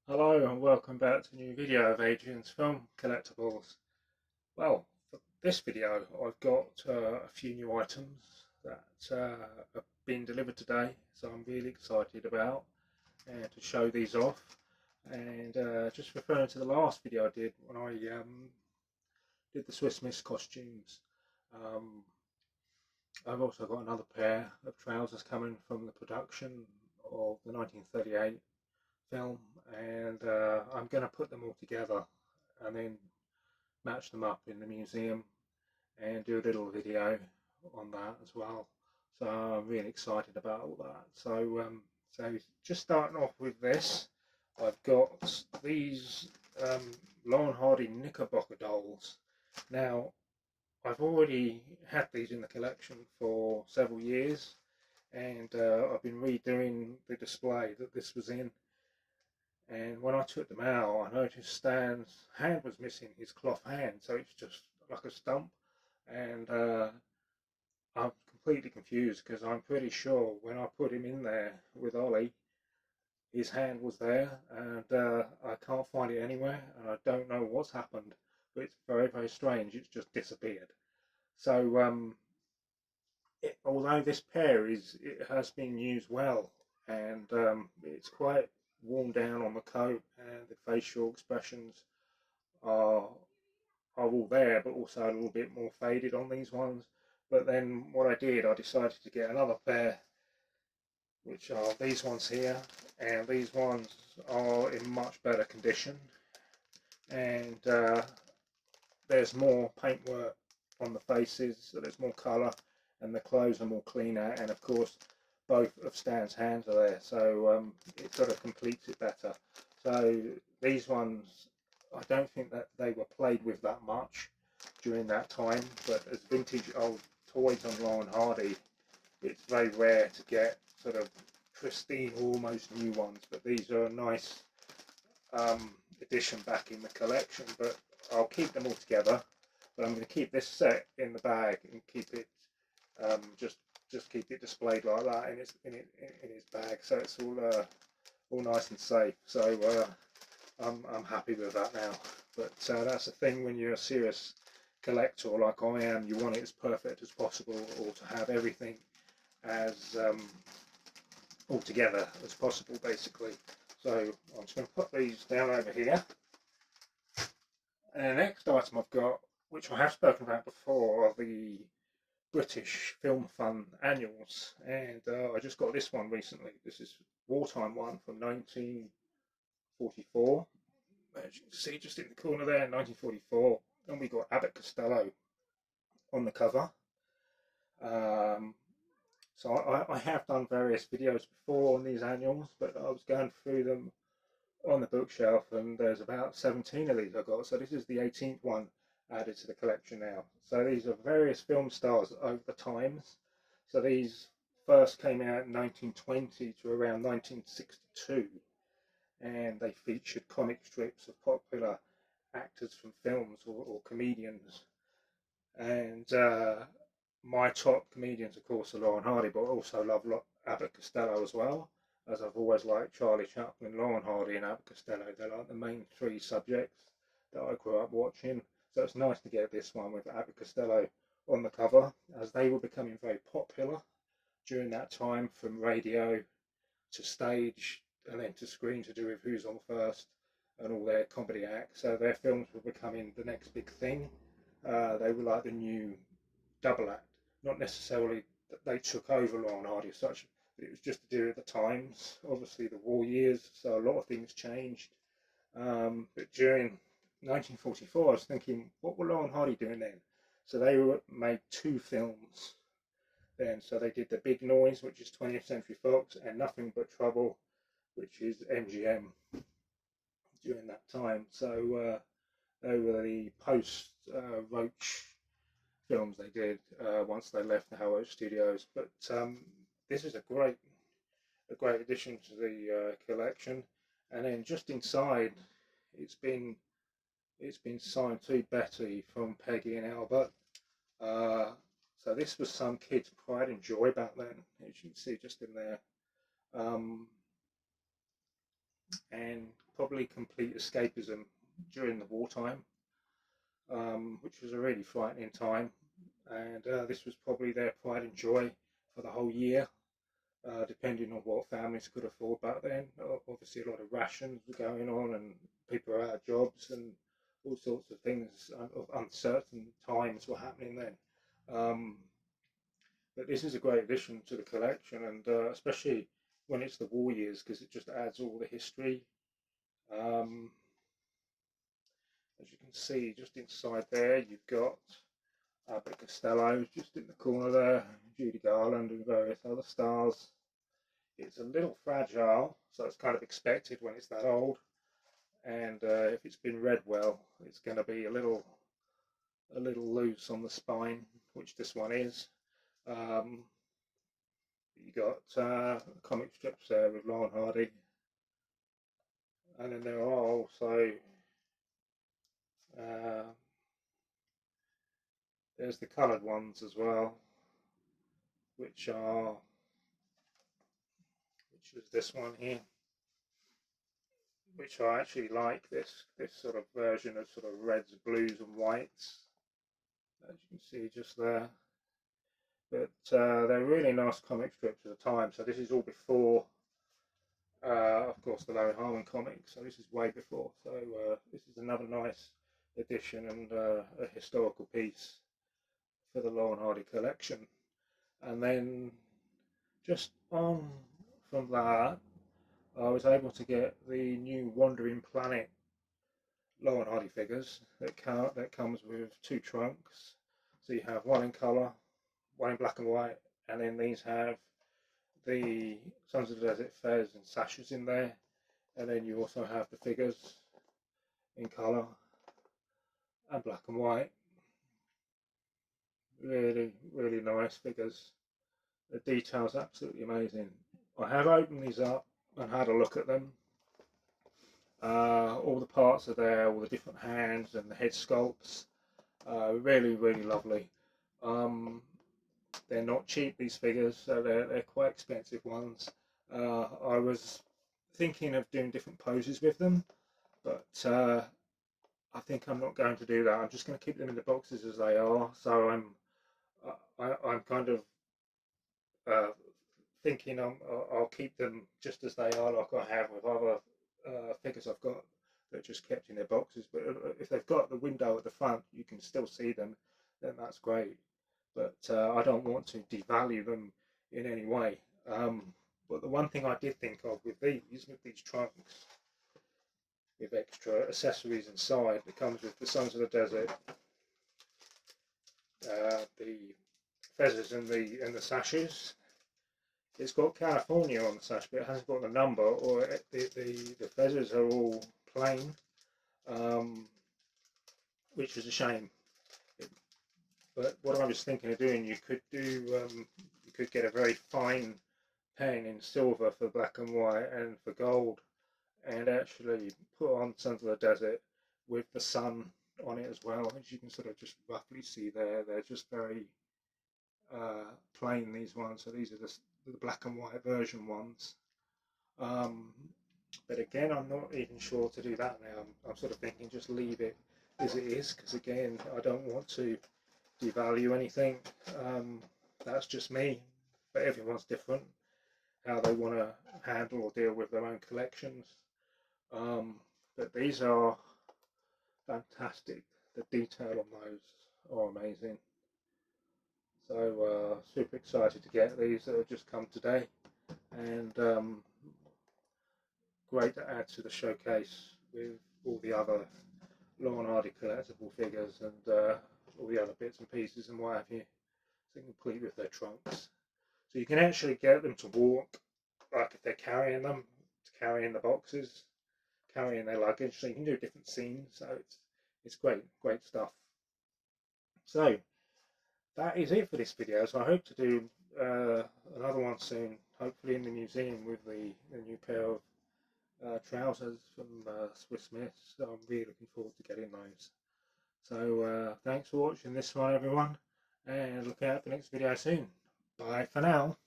Hello and welcome back to a new video of Adrian's Film Collectibles. Well, for this video I've got a few new items that have been delivered today, so I'm really excited about and to show these off. And just referring to the last video I did when I did the Swiss Miss costumes, um, I've also got another pair of trousers coming from the production of the 1938 film, and I'm going to put them all together and then match them up in the museum and do a little video on that as well. So I'm really excited about all that. So just starting off with this, I've got these Laurel Hardy Knickerbocker dolls. Now I've already had these in the collection for several years, and I've been redoing the display that this was in. And when I took them out, I noticed Stan's hand was missing, his cloth hand, so it's just like a stump. And I'm completely confused because I'm pretty sure when I put him in there with Ollie, his hand was there, and I can't find it anywhere, and I don't know what's happened. But it's very, very strange. It's just disappeared. So although this pair it has been used well, and it's quite worn down on the coat, and the facial expressions are all there, but also a little bit more faded on these ones. But then what I did, I decided to get another pair, which are these ones here, and these ones are in much better condition, and there's more paintwork on the faces, so there's more colour, and the clothes are more cleaner, and of course both of Stan's hands are there, so it sort of completes it better. So these ones, I don't think that they were played with that much during that time, but as vintage old toys on Laurel Hardy, it's very rare to get sort of pristine, almost new ones, but these are a nice addition back in the collection. But I'll keep them all together, but I'm going to keep this set in the bag and keep it just keep it displayed like that in its bag, so it's all nice and safe. So I'm happy with that now. But that's the thing, when you're a serious collector like I am, you want it as perfect as possible, or to have everything as all together as possible, basically. So I'm just going to put these down over here. And the next item I've got, which I have spoken about before, are the British Film Fund annuals, and I just got this one recently. This is wartime one from 1944. As you can see, just in the corner there, 1944, and we got Abbott Costello on the cover. So I have done various videos before on these annuals, but I was going through them on the bookshelf, and there's about 17 of these I got. So this is the 18th one added to the collection now. So these are various film stars over the times. So these first came out in 1920 to around 1962, and they featured comic strips of popular actors from films, or comedians. And my top comedians, of course, are Laurel Hardy, but I also love Abbott Costello as well, as I've always liked Charlie Chaplin, Laurel Hardy, and Abbott Costello. They're like the main three subjects that I grew up watching. So it's nice to get this one with Abbott Costello on the cover, as they were becoming very popular during that time, from radio to stage and then to screen, to do with Who's on First and all their comedy acts. So their films were becoming the next big thing. They were like the new double act, not necessarily that they took over Laurel Hardy as such, but it was just to do with the times, obviously the war years, so a lot of things changed. But during 1944, I was thinking, what were Laurel Hardy doing then? So they made two films then. So they did The Big Noise, which is 20th Century Fox, and Nothing But Trouble, which is MGM during that time. So they were the post Roach films they did once they left the Howard Studios. But this is a great addition to the collection. And then just inside, it's been signed to Betty from Peggy and Albert. So this was some kids' pride and joy back then, as you can see just in there. and probably complete escapism during the wartime, which was a really frightening time. And this was probably their pride and joy for the whole year, depending on what families could afford back then. Obviously, a lot of rations were going on, and people were out of jobs, and all sorts of things of uncertain times were happening then. But this is a great addition to the collection, and especially when it's the war years, because it just adds all the history. Um, as you can see, just inside there, you've got Abbott Costello just in the corner there, Judy Garland and various other stars. It's a little fragile, so it's kind of expected when it's that old. And if it's been read well, it's going to be a little loose on the spine, which this one is. You got comic strips there with Laurel Hardy, and then there are also there's the coloured ones as well, which is this one here, which I actually like, this sort of version of sort of reds, blues and whites, as you can see just there. But they're really nice comic strips at the time. So this is all before, of course, the Laurel Hardy comics. So this is way before. So this is another nice addition and a historical piece for the Laurel Hardy collection. And then just on from that, I was able to get the new Wandering Planet Laurel Hardy figures that comes with two trunks. So you have one in colour, one in black and white, and then these have the Sons of the Desert fez and sashes in there, and then you also have the figures in colour and black and white. Really, really nice figures. The detail's absolutely amazing. I have opened these up and had a look at them. All the parts are there, all the different hands and the head sculpts. Really, really lovely. They're not cheap, these figures, so they're quite expensive ones. I was thinking of doing different poses with them, but I think I'm not going to do that. I'm just going to keep them in the boxes as they are. So I'm kind of thinking I'll keep them just as they are, like I have with other figures I've got that just kept in their boxes. But if they've got the window at the front, you can still see them, then that's great. But I don't want to devalue them in any way. But the one thing I did think of with these trunks, with extra accessories inside, that comes with the Sons of the Desert, the feathers and the sashes. It's got California on the sash, but it hasn't got the number, or the feathers are all plain, which is a shame. But what I was thinking of doing, you could get a very fine pen in silver for black and white and for gold, and actually put on Sons of the Desert with the sun on it as well. As you can sort of just roughly see there, they're just very plain, these ones. So these are the black and white version ones. But again, I'm not even sure to do that now. I'm sort of thinking just leave it as it is, because again, I don't want to devalue anything. That's just me, but everyone's different how they want to handle or deal with their own collections. But these are fantastic. The detail on those are amazing. So super excited to get these that have just come today, and great to add to the showcase with all the other Laurel Hardy collectible figures and all the other bits and pieces and what have you, so complete with their trunks. So you can actually get them to walk, like if they're carrying them, carrying the boxes, carrying their luggage. So you can do different scenes. So it's great stuff. So that is it for this video. So I hope to do another one soon, hopefully in the museum with the new pair of trousers from Swiss Miss. So I'm really looking forward to getting those. So thanks for watching this one, everyone, and look out for the next video soon. Bye for now.